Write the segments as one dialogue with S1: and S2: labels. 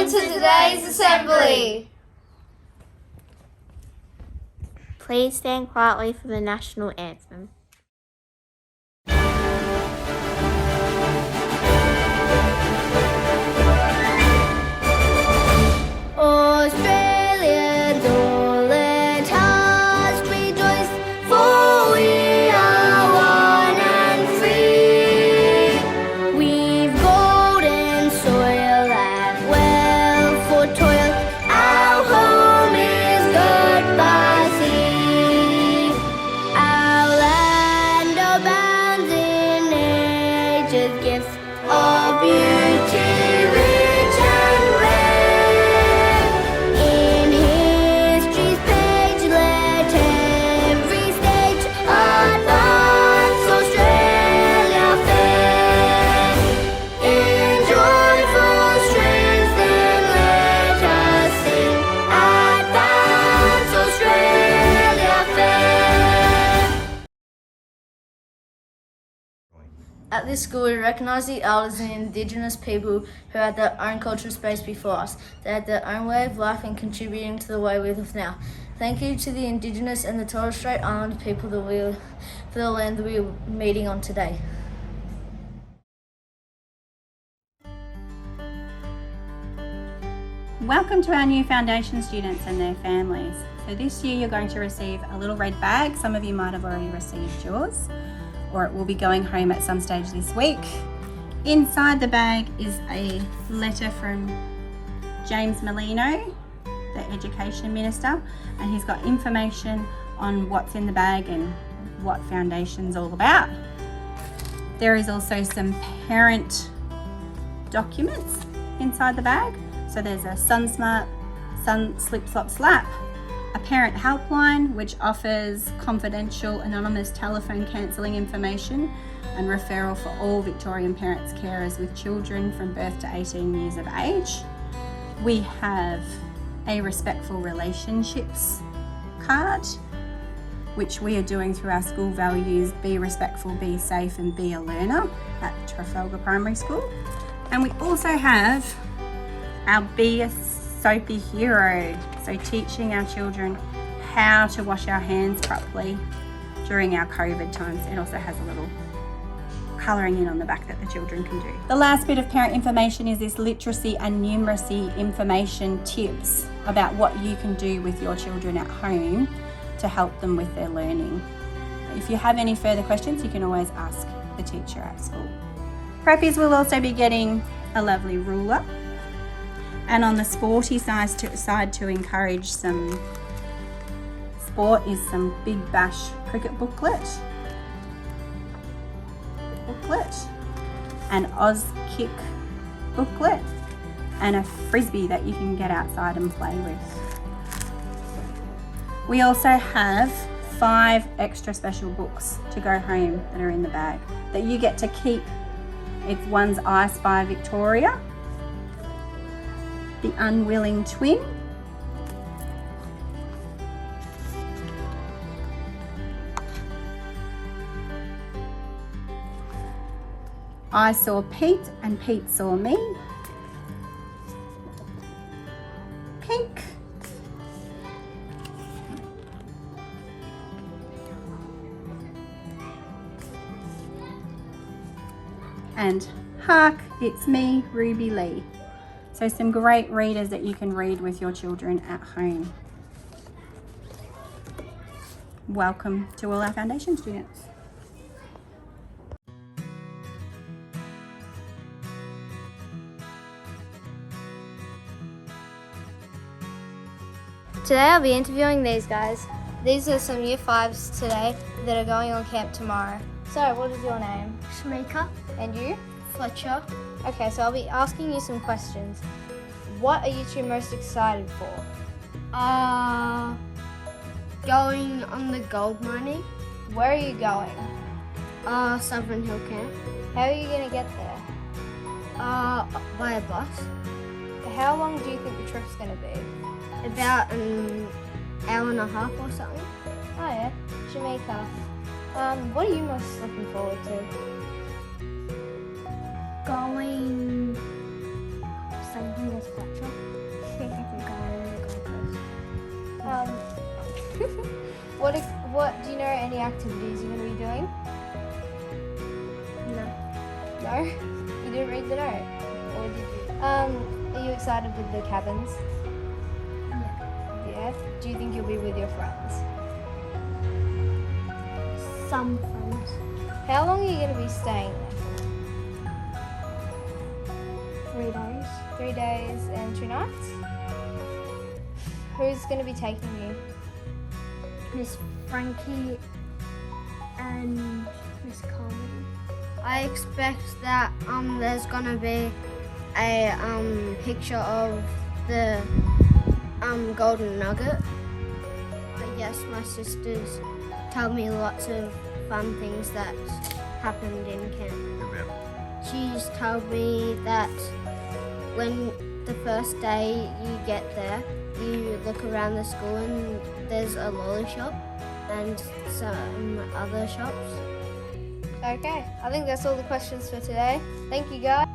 S1: Welcome to today's assembly.
S2: Please stand quietly for the national anthem.
S1: Australians all at heart rejoice, for we are one and free. We've golden soil and wealth for toil. Our home is good by sea. Our land abounds in nature's gifts of beauty, rich and rare. In history's page, let every stage advance Australia fair. In joyful strains then let us sing, advance Australia fair.
S3: At this school, we recognise the elders and Indigenous people who had their own cultural space before us. They had their own way of life and contributing to the way we live now. Thank you to the Indigenous and the Torres Strait Islander people for the land that we are meeting on today.
S4: Welcome to our new foundation students and their families. So this year you're going to receive a little red bag. Some of you might have already received yours, or it will be going home at some stage this week. Inside the bag is a letter from James Merlino, the Education Minister, and he's got information on what's in the bag and what Foundation's all about. There is also some parent documents inside the bag. So there's a SunSmart, Sun Slip Slop Slap, a parent helpline which offers confidential anonymous telephone cancelling information and referral for all Victorian parents carers with children from birth to 18 years of age. We have a respectful relationships card which we are doing through our school values: be respectful, be safe and be a learner at Trafalgar Primary School. And we also have our Be a Soapy Hero, so teaching our children how to wash our hands properly during our COVID times. It also has a little colouring in on the back that the children can do. The last bit of parent information is this literacy and numeracy information tips about what you can do with your children at home to help them with their learning. If you have any further questions, you can always ask the teacher at school. Preppies will also be getting a lovely ruler. And on the sporty side to encourage some sport is some Big Bash cricket booklet, an Oz Kick booklet, and a frisbee that you can get outside and play with. We also have 5 extra special books to go home that are in the bag that you get to keep. It's one's I Spy Victoria, The Unwilling Twin, I Saw Pete and Pete Saw Me, Pink, and Hark, It's Me, Ruby Lee. So some great readers that you can read with your children at home. Welcome to all our foundation students.
S5: Today I'll be interviewing these guys. These are some Year 5s today that are going on camp tomorrow. So, what is your name?
S6: Shamika,
S5: And you?
S6: Fletcher,
S5: Okay, so I'll be asking you some questions. What are you two most excited for?
S6: going on the gold mining,
S5: Where are you going?
S6: Southern Hill Camp,
S5: How are you going to get there?
S6: by a bus,
S5: How long do you think the trip's going to be?
S6: about an hour and a half or something.
S5: Oh yeah, Jamaica. What are you most looking forward to?
S6: Going, same thing as Fletcher.
S5: do you know any activities you're going to be doing? No? You didn't read the note? Or did you? Are you excited with the cabins? Yeah. Do you think you'll be with your friends?
S6: Some friends.
S5: How long are you going to be staying there?
S6: 3 days.
S5: 3 days and 2 nights? Who's going to be taking you?
S6: Miss Frankie and Miss Carmody. I expect that there's gonna be a picture of the golden nugget. But yes, my sisters tell me lots of fun things that happened in camp. She's told me that when the first day you get there, you look around the school and there's a lolly shop and some other shops.
S5: Okay, I think that's all the questions for today. Thank you, guys.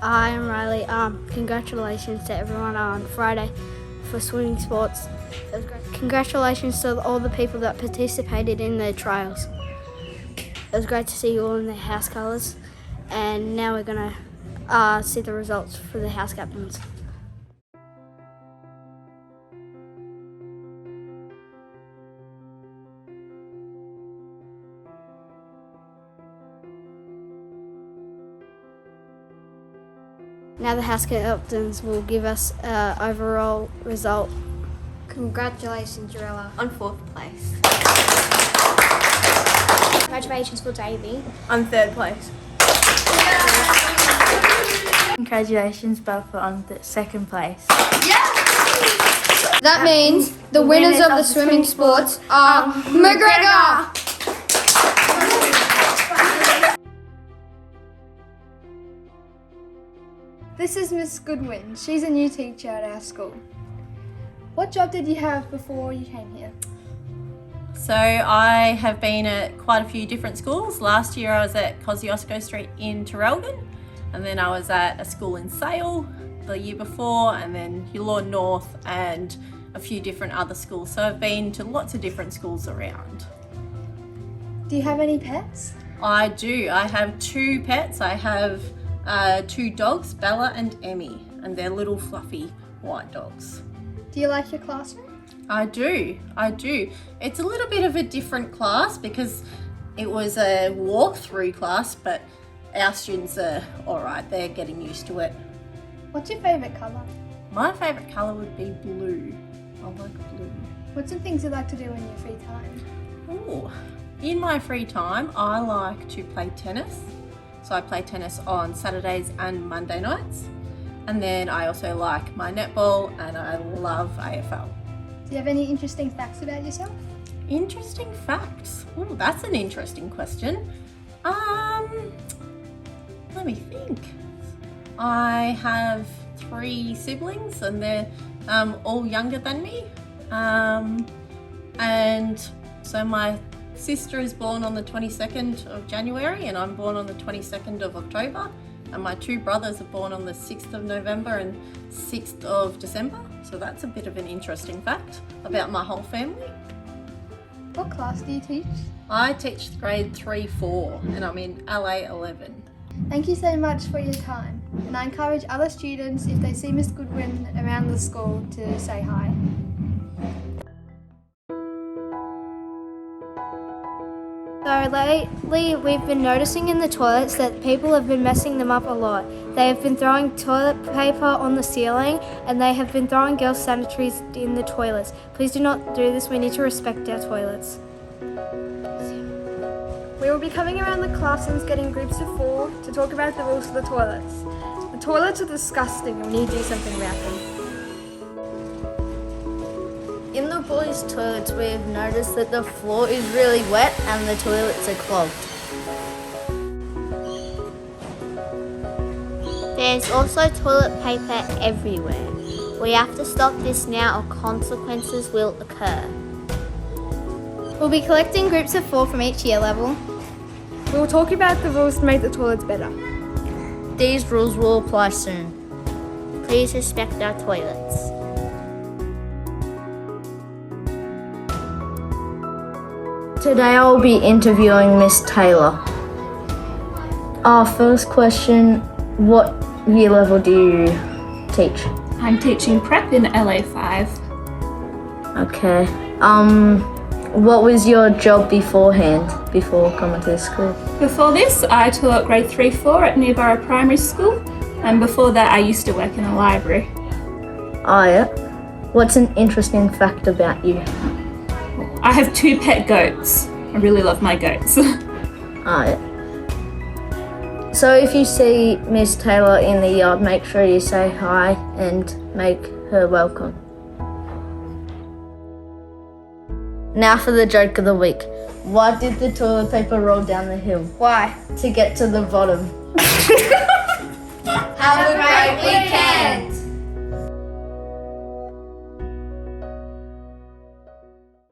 S2: Hi, I'm Riley. Congratulations to everyone on Friday for swimming sports. It was great. Congratulations to all the people that participated in the trials. It was great to see you all in the house colours, and now we're gonna see the results for the house captains. Now the house captains will give us an overall result.
S6: Congratulations, Jarella.
S2: On 4th place.
S6: Congratulations for Davey.
S7: On 3rd place.
S3: Congratulations, Belfer, on the 2nd place.
S5: That means the winners of the swimming sports are McGregor! This is Miss Goodwin. She's a new teacher at our school. What job did you have before you came here?
S7: So I have been at quite a few different schools. Last year I was at Kosciuszko Street in Trafalgar, and then I was at a school in Sale the year before, and then Yulon North and a few different other schools. So I've been to lots of different schools around.
S5: Do you have any pets?
S7: I do. I have 2 pets. I have 2 dogs, Bella and Emmy, and they're little fluffy white dogs.
S5: Do you like your classroom?
S7: I do. It's a little bit of a different class because it was a walk-through class, but our students are all right. They're getting used to it.
S5: What's your favourite colour?
S7: My favourite colour would be blue. I like blue.
S5: What's some things you like to do in your free time?
S7: Ooh. In my free time, I like to play tennis. So I play tennis on Saturdays and Monday nights. And then I also like my netball and I love AFL.
S5: Do you have any interesting facts about yourself?
S7: Interesting facts. Ooh, that's an interesting question. Let me think. I have 3 siblings and they're all younger than me. And so my sister is born on the 22nd of January and I'm born on the 22nd of October. And my 2 brothers are born on the 6th of November and 6th of December. So that's a bit of an interesting fact about my whole family.
S5: What class do you teach?
S7: I teach grade 3-4 and I'm in LA 11.
S5: Thank you so much for your time. And I encourage other students, if they see Miss Goodwin around the school, to say hi.
S2: So lately we've been noticing in the toilets that people have been messing them up a lot. They have been throwing toilet paper on the ceiling and they have been throwing girls' sanitaries in the toilets. Please do not do this. We need to respect our toilets.
S5: We will be coming around the classrooms getting groups of 4 to talk about the rules for the toilets. The toilets are disgusting and we need to do something about them.
S3: In the boys' toilets, we've noticed that the floor is really wet and the toilets are clogged.
S2: There's also toilet paper everywhere. We have to stop this now or consequences will occur.
S5: We'll be collecting groups of 4 from each year level. We will talk about the rules to make the toilets better.
S3: These rules will apply soon.
S2: Please respect our toilets.
S3: Today I'll be interviewing Miss Taylor. Our first question, what year level do you teach?
S8: I'm teaching prep in LA5.
S3: Okay. What was your job beforehand, before coming to this school?
S8: Before this, I taught grade 3-4 at Newborough Primary School, and before that I used to work in a library.
S3: Oh yeah. What's an interesting fact about you?
S8: I have 2 pet goats. I really love my goats.
S3: Oh yeah. So if you see Miss Taylor in the yard, make sure you say hi and make her welcome. Now for the joke of the week. Why did the toilet paper roll down the hill?
S5: Why?
S3: To get to the bottom.